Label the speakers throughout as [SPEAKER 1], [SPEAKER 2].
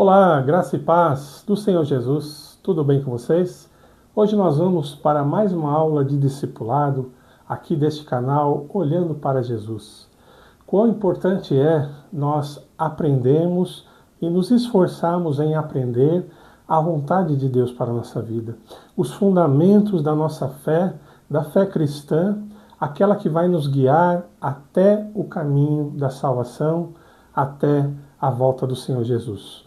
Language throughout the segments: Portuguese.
[SPEAKER 1] Olá, graça e paz do Senhor Jesus, tudo bem com vocês? Hoje nós vamos para mais uma aula de discipulado aqui deste canal Olhando para Jesus. Quão importante é nós aprendermos e nos esforçarmos em aprender a vontade de Deus para a nossa vida, os fundamentos da nossa fé, da fé cristã, aquela que vai nos guiar até o caminho da salvação, até a volta do Senhor Jesus.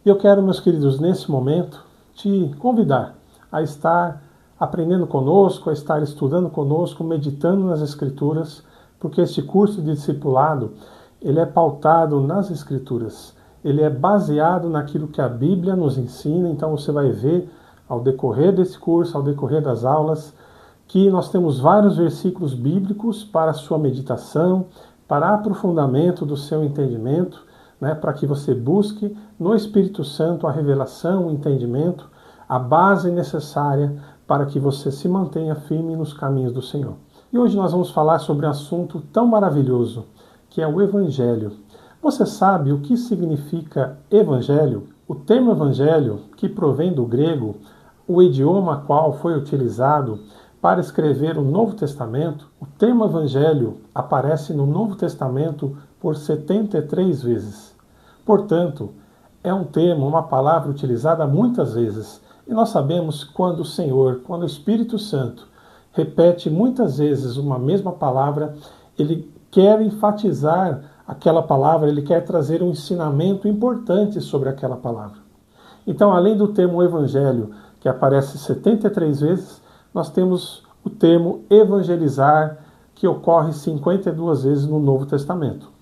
[SPEAKER 1] E eu quero, meus queridos, nesse momento, te convidar a estar aprendendo conosco, a estar estudando conosco, meditando nas Escrituras, porque este curso de discipulado, ele é pautado nas Escrituras. Ele é baseado naquilo que a Bíblia nos ensina, então você vai ver ao decorrer desse curso, ao decorrer das aulas, que nós temos vários versículos bíblicos para a sua meditação, para aprofundamento do seu entendimento, para que você busque no Espírito Santo a revelação, o entendimento, a base necessária para que você se mantenha firme nos caminhos do Senhor. E hoje nós vamos falar sobre um assunto tão maravilhoso, que é o Evangelho. Você sabe o que significa Evangelho? O termo Evangelho, que provém do grego, o idioma qual foi utilizado para escrever o Novo Testamento, o termo Evangelho aparece no Novo Testamento por 73 vezes. Portanto, é um termo, uma palavra utilizada muitas vezes. E nós sabemos quando o Senhor, quando o Espírito Santo repete muitas vezes uma mesma palavra, ele quer enfatizar aquela palavra, ele quer trazer um ensinamento importante sobre aquela palavra. Então, além do termo Evangelho, que aparece 73 vezes, nós temos o termo evangelizar, que ocorre 52 vezes no Novo Testamento.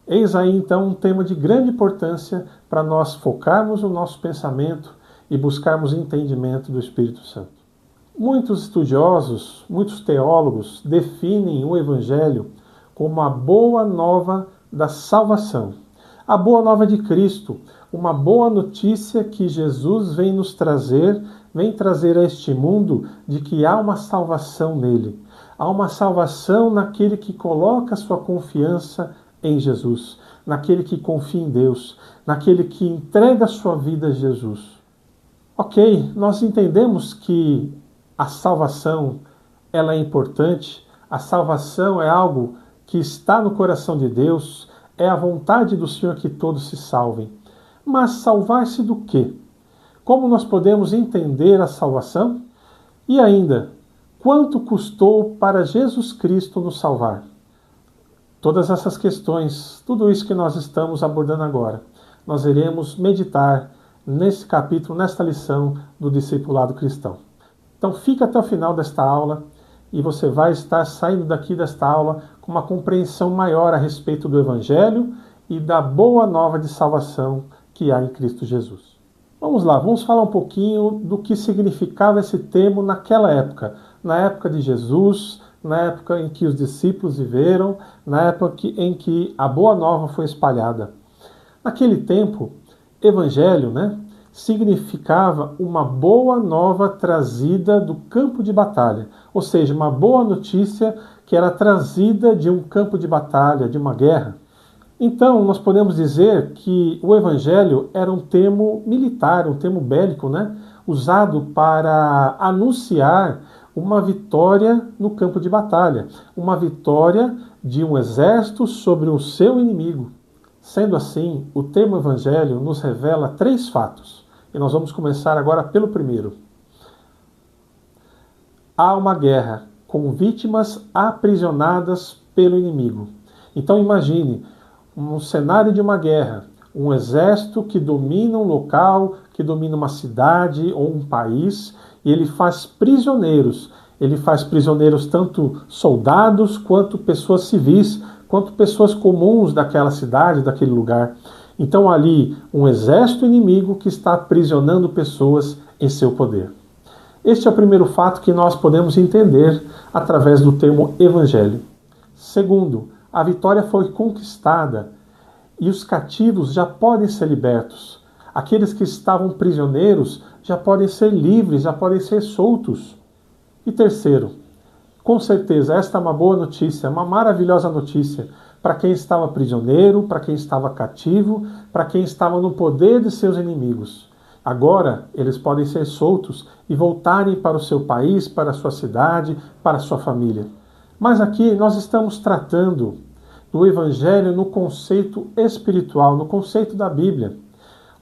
[SPEAKER 1] Eis aí, então, um tema de grande importância para nós focarmos o nosso pensamento e buscarmos entendimento do Espírito Santo. Muitos estudiosos, muitos teólogos definem o Evangelho como a boa nova da salvação. A boa nova de Cristo, uma boa notícia que Jesus vem nos trazer, vem trazer a este mundo de que há uma salvação nele. Há uma salvação naquele que coloca sua confiança em Jesus, naquele que confia em Deus, naquele que entrega a sua vida a Jesus. Ok, nós entendemos que a salvação ela é importante, a salvação é algo que está no coração de Deus, é a vontade do Senhor que todos se salvem. Mas salvar-se do quê? Como nós podemos entender a salvação? E ainda, quanto custou para Jesus Cristo nos salvar? Todas essas questões, tudo isso que nós estamos abordando agora, nós iremos meditar nesse capítulo, nesta lição do discipulado cristão. Então fica até o final desta aula e você vai estar saindo daqui desta aula com uma compreensão maior a respeito do Evangelho e da boa nova de salvação que há em Cristo Jesus. Vamos lá, vamos falar um pouquinho do que significava esse termo naquela época, na época de Jesus, na época em que os discípulos viveram, na época em que a boa nova foi espalhada. Naquele tempo, Evangelho, significava uma boa nova trazida do campo de batalha, ou seja, uma boa notícia que era trazida de um campo de batalha, de uma guerra. Então, nós podemos dizer que o Evangelho era um termo militar, um termo bélico, usado para anunciar uma vitória no campo de batalha, uma vitória de um exército sobre o seu inimigo. Sendo assim, o termo Evangelho nos revela 3 fatos. E nós vamos começar agora pelo primeiro. Há uma guerra com vítimas aprisionadas pelo inimigo. Então imagine um cenário de uma guerra, um exército que domina um local, que domina uma cidade ou um país, e ele faz prisioneiros. Ele faz prisioneiros tanto soldados quanto pessoas civis, quanto pessoas comuns daquela cidade, daquele lugar. Então ali, um exército inimigo que está aprisionando pessoas em seu poder. Este é o primeiro fato que nós podemos entender através do termo Evangelho. Segundo, a vitória foi conquistada e os cativos já podem ser libertos. Aqueles que estavam prisioneiros já podem ser livres, já podem ser soltos. E terceiro, com certeza esta é uma boa notícia, uma maravilhosa notícia, para quem estava prisioneiro, para quem estava cativo, para quem estava no poder de seus inimigos. Agora eles podem ser soltos e voltarem para o seu país, para a sua cidade, para a sua família. Mas aqui nós estamos tratando do Evangelho no conceito espiritual, no conceito da Bíblia.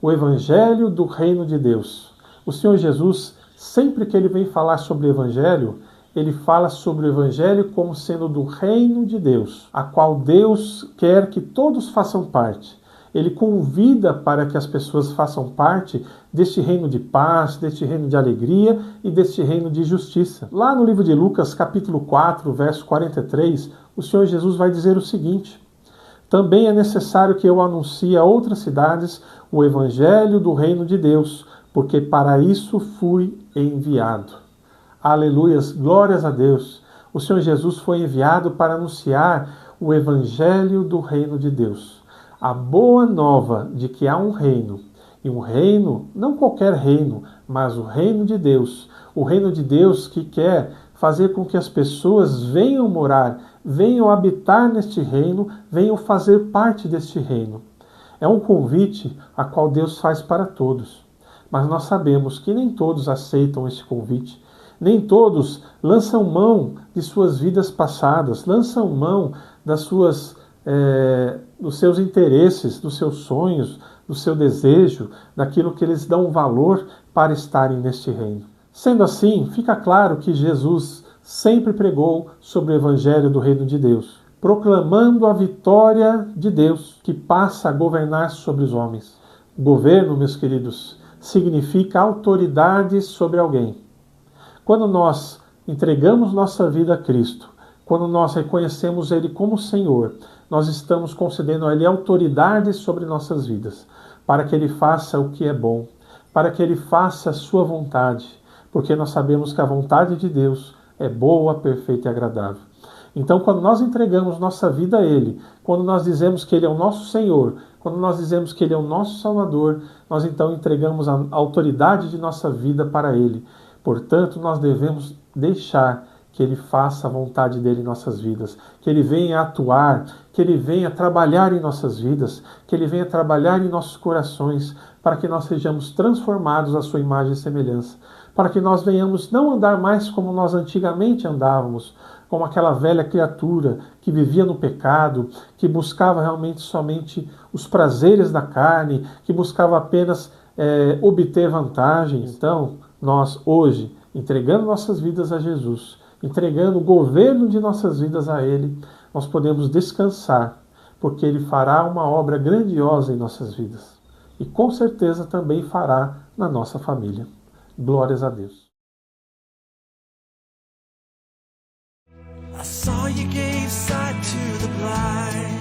[SPEAKER 1] O Evangelho do Reino de Deus. O Senhor Jesus, sempre que ele vem falar sobre o Evangelho, ele fala sobre o Evangelho como sendo do Reino de Deus, a qual Deus quer que todos façam parte. Ele convida para que as pessoas façam parte deste reino de paz, deste reino de alegria e deste reino de justiça. Lá no livro de Lucas, capítulo 4, verso 43, o Senhor Jesus vai dizer o seguinte: também é necessário que eu anuncie a outras cidades o evangelho do reino de Deus, porque para isso fui enviado. Aleluias, glórias a Deus. O Senhor Jesus foi enviado para anunciar o evangelho do reino de Deus. A boa nova de que há um reino, e um reino, não qualquer reino, mas o reino de Deus. O reino de Deus que quer fazer com que as pessoas venham morar, venham habitar neste reino, venham fazer parte deste reino. É um convite a qual Deus faz para todos. Mas nós sabemos que nem todos aceitam este convite. Nem todos lançam mão de suas vidas passadas, lançam mão dos seus interesses, dos seus sonhos, do seu desejo, daquilo que eles dão valor para estarem neste reino. Sendo assim, fica claro que Jesus sempre pregou sobre o Evangelho do Reino de Deus, proclamando a vitória de Deus que passa a governar sobre os homens. Governo, meus queridos, significa autoridade sobre alguém. Quando nós entregamos nossa vida a Cristo, quando nós reconhecemos Ele como Senhor, nós estamos concedendo a Ele autoridade sobre nossas vidas, para que Ele faça o que é bom, para que Ele faça a sua vontade, porque nós sabemos que a vontade de Deus é boa, perfeita e agradável. Então, quando nós entregamos nossa vida a Ele, quando nós dizemos que Ele é o nosso Senhor, quando nós dizemos que Ele é o nosso Salvador, nós então entregamos a autoridade de nossa vida para Ele. Portanto, nós devemos deixar que Ele faça a vontade dEle em nossas vidas, que Ele venha atuar, que Ele venha trabalhar em nossas vidas, que Ele venha trabalhar em nossos corações, para que nós sejamos transformados à sua imagem e semelhança, para que nós venhamos não andar mais como nós antigamente andávamos, como aquela velha criatura que vivia no pecado, que buscava realmente somente os prazeres da carne, que buscava apenas obter vantagens. Então, nós hoje, entregando nossas vidas a Jesus, entregando o governo de nossas vidas a Ele, nós podemos descansar, porque Ele fará uma obra grandiosa em nossas vidas. E com certeza também fará na nossa família. Glórias a Deus.
[SPEAKER 2] I saw you gave sight to the blind.